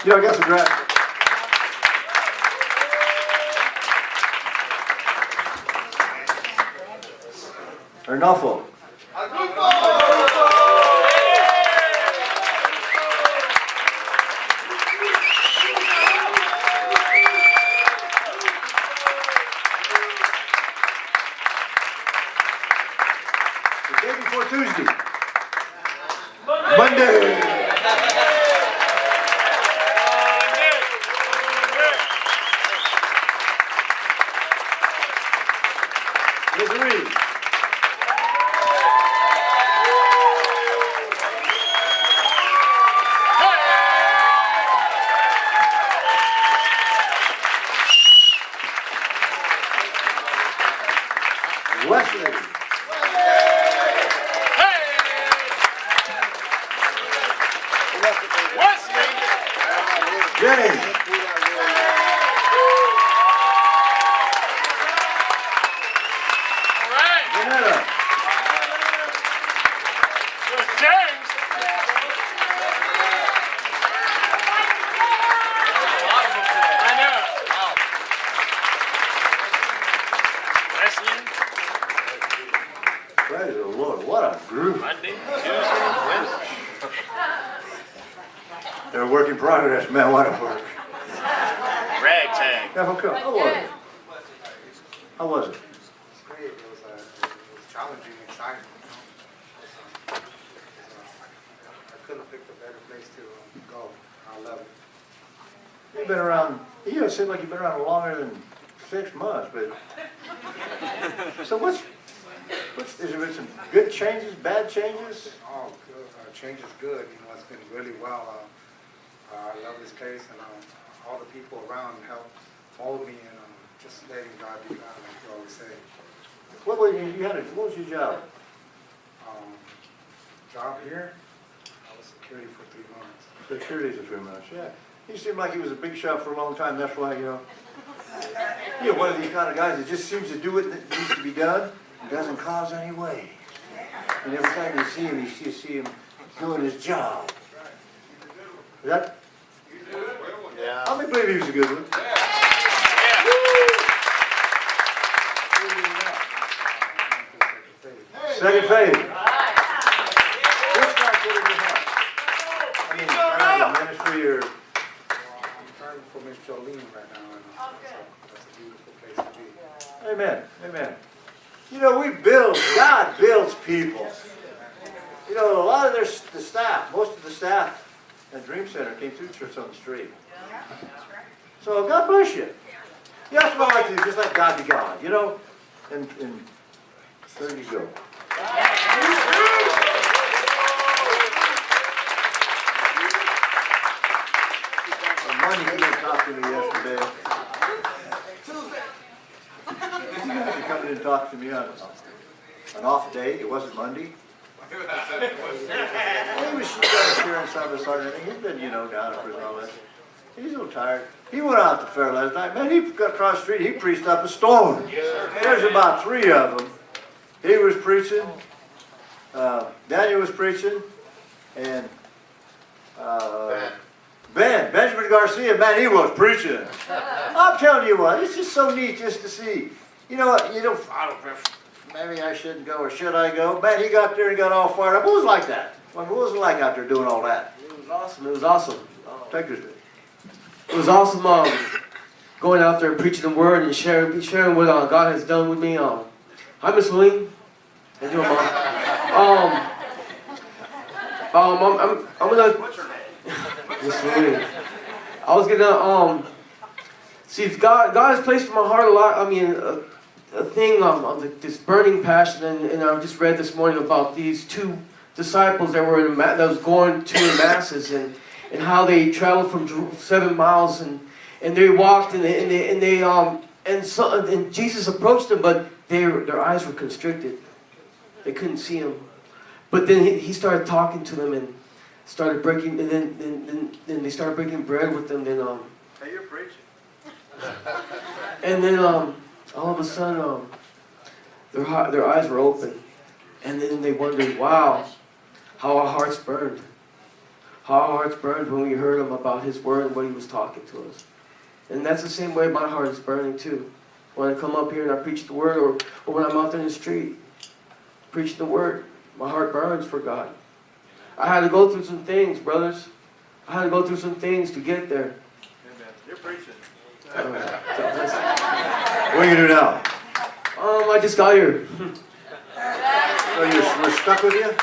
You know, I guess a great. Arnulfo. The day before Tuesday. Monday. Misery. Wesley. James. Janetta. Praise the Lord, what a group. Monday, Tuesday, Wednesday. They're a work in progress, man, what a work. Ragtag. How was it? How was it? It was great. It was challenging, exciting. I couldn't have picked a better place to go. I love it. You've been around, you seem like you've been around longer than 6 months, but. So has there been some good changes, bad changes? Oh, good. Change is good. You know, it's been really well. I love this place, and all the people around help mold me, and just letting God be God, like you always say. What was your job? Job here, I was security for 3 months. Security for 3 months, yeah. He seemed like he was a big shot for a long time, that's why, you're one of these kind of guys that just seems to do what needs to be done and doesn't cause any waves. And every time you see him, you see him doing his job. Is that? Yeah. How many believe he was a good one? Second phase. What's God put in your heart? I mean, kind of ministry or... I'm praying for Miss Jolene right now, and that's a beautiful place to be. Amen. Amen. You know, God builds people. You know, a lot of the staff, most of the staff at Dream Center came through church on the street. So God bless you. Yeah, that's what I like to do, just let God be God, you know? And there you go. Monday, he didn't talk to me yesterday. You guys are coming in and talk to me on an off day. It wasn't Monday. Well, he was sharing some of his heart and everything. He's been, down in prison and all that. He's a little tired. He went out to the fair last night. Man, he got across the street. He preached up a storm. There's about 3 of them. He was preaching. Daniel was preaching. And Benjamin Garcia, man, he was preaching. I'm telling you what, it's just so neat just to see. You know what, maybe I shouldn't go or should I go? Man, he got there and got all fired up. What was it like that? What was it like out there doing all that? It was awesome. It was awesome. Take this. It was awesome going out there and preaching the word and sharing what God has done with me. Hi, Miss Lee. How you doing, Mom? I'm gonna. What's her name? Miss Lee. I was gonna see, God has placed in my heart a lot. I mean, a thing this burning passion, and I just read this morning about these 2 disciples that was going to the masses, and how they traveled from 7 miles, and they walked, and Jesus approached them, but their eyes were constricted. They couldn't see him. But then he started talking to them and started breaking, and then they started breaking bread with them. Then Hey, you're preaching. and then all of a sudden their eyes were open, and then they wondered, wow, how our hearts burned. how our hearts burned when we heard him about his word and what he was talking to us. And that's the same way my heart is burning too. When I come up here and I preach the word, or when I'm out there in the street preaching the word, my heart burns for God. I had to go through some things, brothers. I had to go through some things to get there. Amen. You're preaching. God bless you. What are you going to do now? I just got here. So we're stuck with you?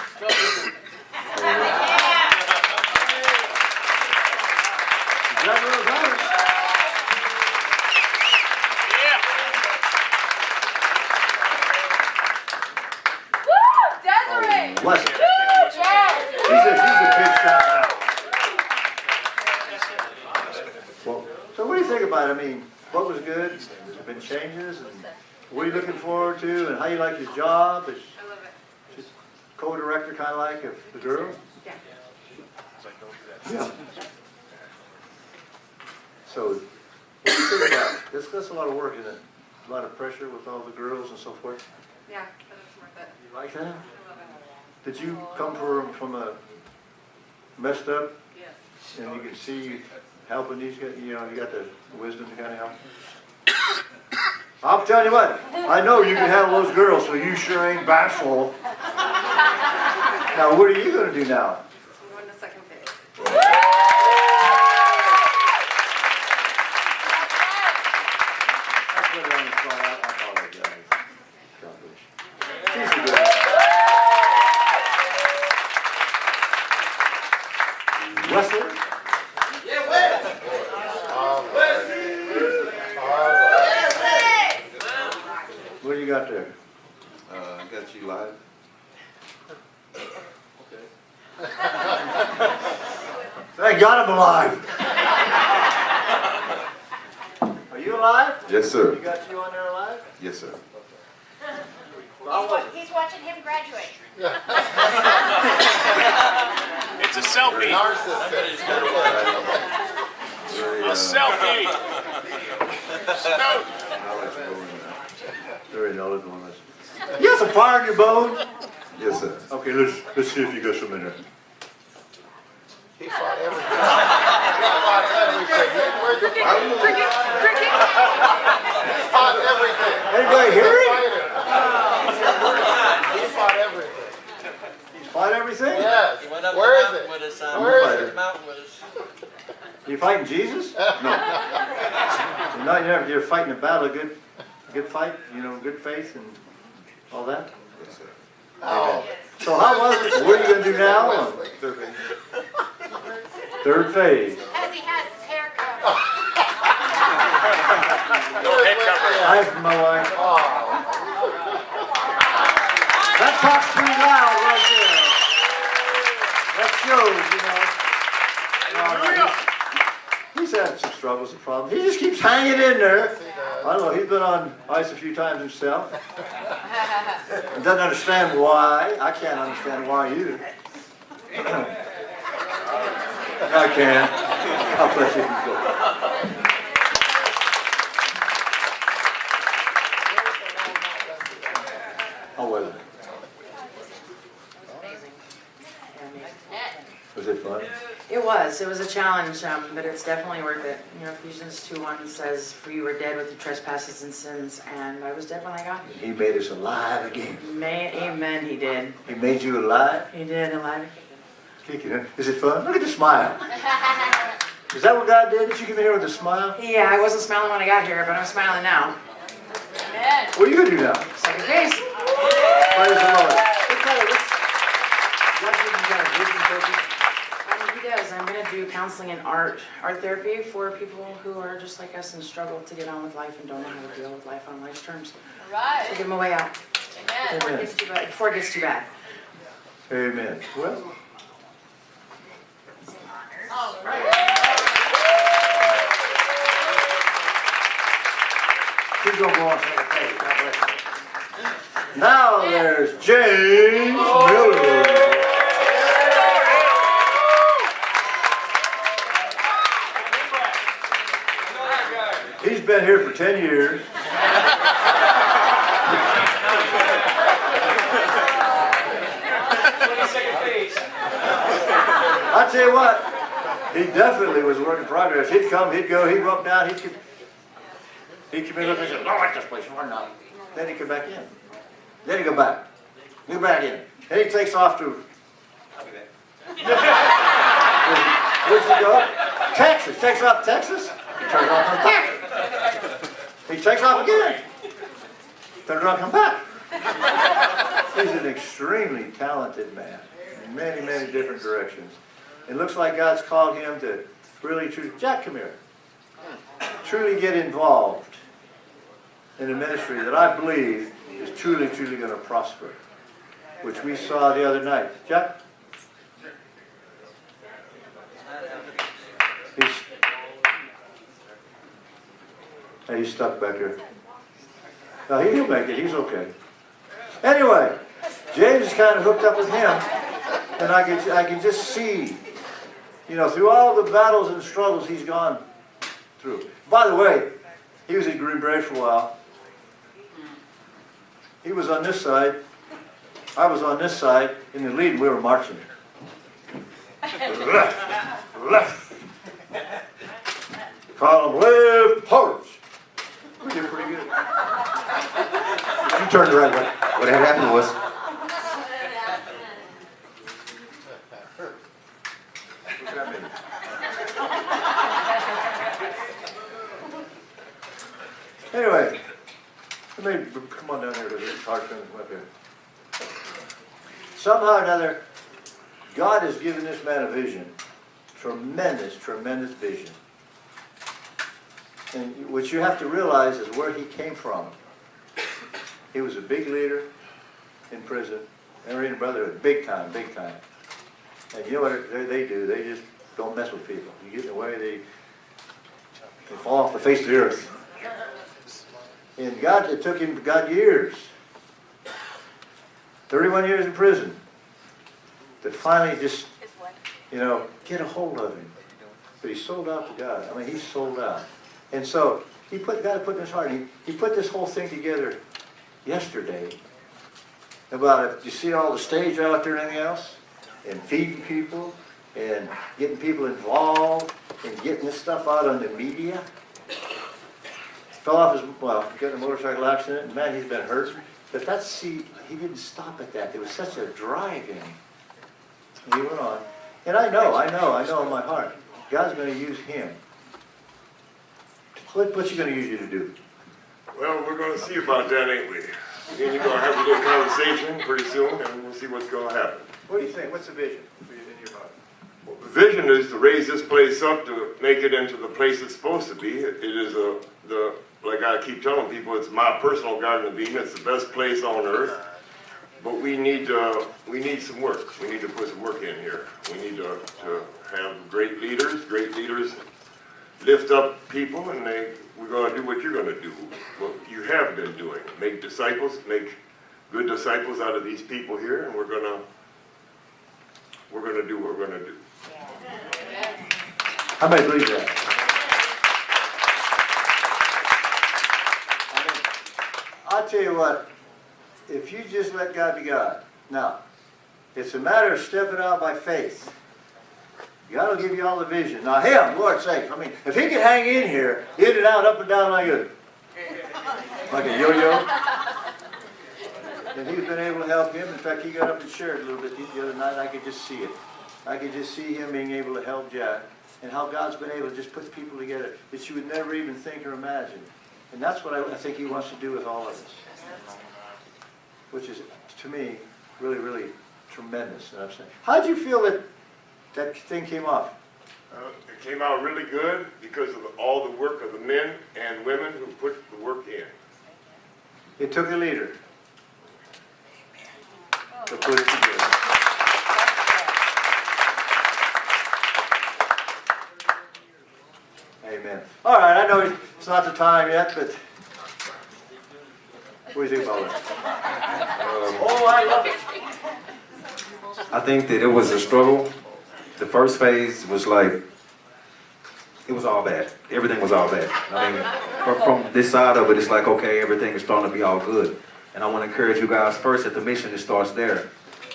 Bless him. He's a big shot now. Well, so what do you think about it? I mean, what was good? Has there been changes? And what are you looking forward to? And how you like his job? Is just co-director kind of like of the girl? Yeah. So, what do you think about it? That's a lot of work, isn't it? A lot of pressure with all the girls and so forth. Yeah, but it's worth it. You like that? I love it. Did you come from a messed up, Yes. and you can see helping these guys, you know, you got the wisdom to kind of help? I'll tell you what, I know you can handle those girls, so you sure ain't bashful. Now, what are you going to do now? I'm going to second phase. I put it on the spot. I apologize. God bless you. She's a good Wrestler? What do you got there? I got you live. Thank God I'm alive. Are you alive? Yes, sir. You got you on there alive? Yes, sir. He's watching him graduate. It's a selfie. A selfie. Snoop. Very knowledgeable. You got some fire in your bone? Yes, sir. Okay, let's see if you got some in there. He fought everything. He fought everything. He fought everything. Anybody hear it? He fought everything. He's fought everything? Yes. He went up Where the is mountain it? with his Where is his it? mountain with his. You fighting Jesus? No. No, you're fighting a battle, a good fight, you know, good faith and all that. Yes, sir. Oh. So how was it? What are you going to do now? Third phase. As he has his hair cut. No head cover. Hi from my wife. Oh. That talks pretty loud right there. That shows, you know. He's had some struggles and problems. He just keeps hanging in there. I don't know, he's been on ice a few times himself. And doesn't understand why. I can't understand why either. I can. I'll let you go. How was it? Was it fun? It was a challenge, but it's definitely worth it. You know, Ephesians 2:1 says, "For you were dead with your trespasses and sins," and I was dead when I got here. He made us alive again. Amen, he did. He made you alive? He did, alive. Kicking it. Is it fun? Look at the smile. Is that what God did? Did you come in here with a smile? Yeah, I wasn't smiling when I got here, but I'm smiling now. Amen. What are you going to do now? Second phase. Praise the Lord. What kind of, God give you kind of vision purpose? He does. I'm going to do counseling and art therapy for people who are just like us and struggle to get on with life and don't know how to deal with life on life's terms. All right. So give them a way out Amen. before it gets too bad. Amen. Well, All right. he's going to go on second phase. God bless you. Now there's James Miller. He's been here for 10 years. I tell you what, he definitely was a work in progress. He'd come, he'd go, he'd go up, down, he'd come in, look and say, I like this place, why not? Then he'd come back in. Then he'd go back. Go back in. And he takes off to, where's he go? Texas. Takes off to Texas. He turns around and comes back. He takes off again. Turns around and comes back. He's an extremely talented man in many, many different directions. It looks like God's called him to really, truly, Jack, come here, truly get involved in a ministry that I believe is truly, truly going to prosper, which we saw the other night. Jack? He's stuck back here. No, he'll make it. He's okay. Anyway, James is kind of hooked up with him, and I can just see, you know, through all the battles and struggles he's gone through. By the way, he was in Green Bay for a while. He was on this side. I was on this side in the lead, and we were marching. Left. Column left, forwards. We did pretty good. You turned the right way. What had happened was, Look at me. Anyway, let me come on down here because it's hard to come up here. Somehow or another, God has given this man a vision. Tremendous, tremendous vision. And what you have to realize is where he came from. He was a big leader in prison. Marine Brotherhood, big time, big time. And you know what they do? They just don't mess with people. You get in the way, they fall off the face of the earth. And God, it took him, God, years. 31 years in prison. To finally just, you know, get a hold of him. But he sold out to God. I mean, he sold out. And so, God put in his heart, he put this whole thing together yesterday about it. You see all the stage out there and everything else? And feeding people, and getting people involved, and getting this stuff out on the media. Fell off his, well, he got in a motorcycle accident, and man, he's been hurt. But that's, see, he didn't stop at that. There was such a driving. And he went on. And I know in my heart, God's going to use him. What's he going to use you to do? Well, we're going to see about that, ain't we? Then you're going to have a little conversation pretty soon, and we'll see what's going to happen. What do you think? What's the vision in your heart? Well, the vision is to raise this place up to make it into the place it's supposed to be. It is like I keep telling people, it's my personal Garden of Eden. It's the best place on earth. But we need some work. We need to put some work in here. We need to have great leaders lift up people, and we're going to do what you're going to do, what you have been doing. Make disciples, make good disciples out of these people here, and we're going to do what we're going to do. How many believe that? I'll tell you what, if you just let God be God, now, it's a matter of stepping out by faith. God will give you all the vision. Now him, Lord sakes, I mean, if he could hang in here, in and out, up and down like a yo-yo, and he's been able to help him. In fact, he got up and shared a little bit the other night. I could just see it. I could just see him being able to help Jack, and how God's been able to just put people together that you would never even think or imagine. And that's what I think he wants to do with all of us, which is, to me, really, really tremendous. And I'm saying, how did you feel that thing came off? It came out really good because of all the work of the men and women who put the work in. It took a leader to put it together. Amen. All right, I know it's not the time yet, but what do you think about it? Oh, I love it. I think that it was a struggle. The first phase was like, it was all bad. Everything was all bad. I mean, from this side of it, it's like, okay, everything is starting to be all good. And I want to encourage you guys first that the mission, it starts there.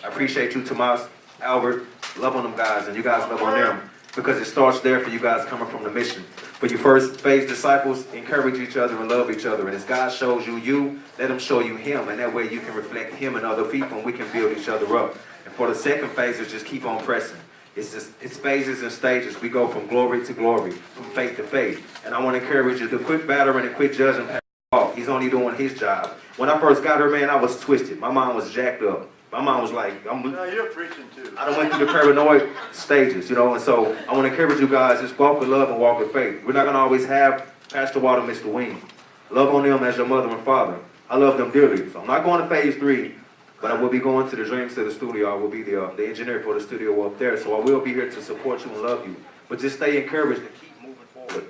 I appreciate you, Tomas, Albert, Love on them guys, and you guys love on them. Because it starts there for you guys coming from the mission. For you first phase disciples, encourage each other and love each other. And as God shows you you, let him show you him. And that way you can reflect him and other people, and we can build each other up. And for the second phase is just keep on pressing. It's phases and stages. We go from glory to glory, from faith to faith. And I want to encourage you to quit battering and quit judging Pastor Paul. He's only doing his job. When I first got her, man, I was twisted. My mind was jacked up. My mind was like, No, you're preaching too. I done went through the paranoid stages, you know, and so I want to encourage you guys, just walk with love and walk with faith. We're not going to always have Pastor Water, Mr. Wing. Love on them as your mother and father. I love them dearly. So I'm not going to phase 3, but I will be going to the Dream Center studio. I will be the engineer for the studio up there, so I will be here to support you and love you. But just stay encouraged and keep moving forward.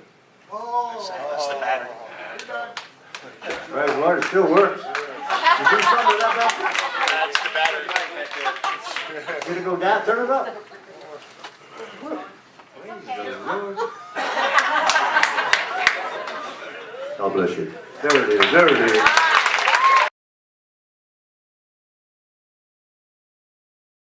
That's the battery. Right, water still works. You do something with that That's the battery. back? Did it go down? Turn it up. Praise the Lord. God bless you. There it is. There it is.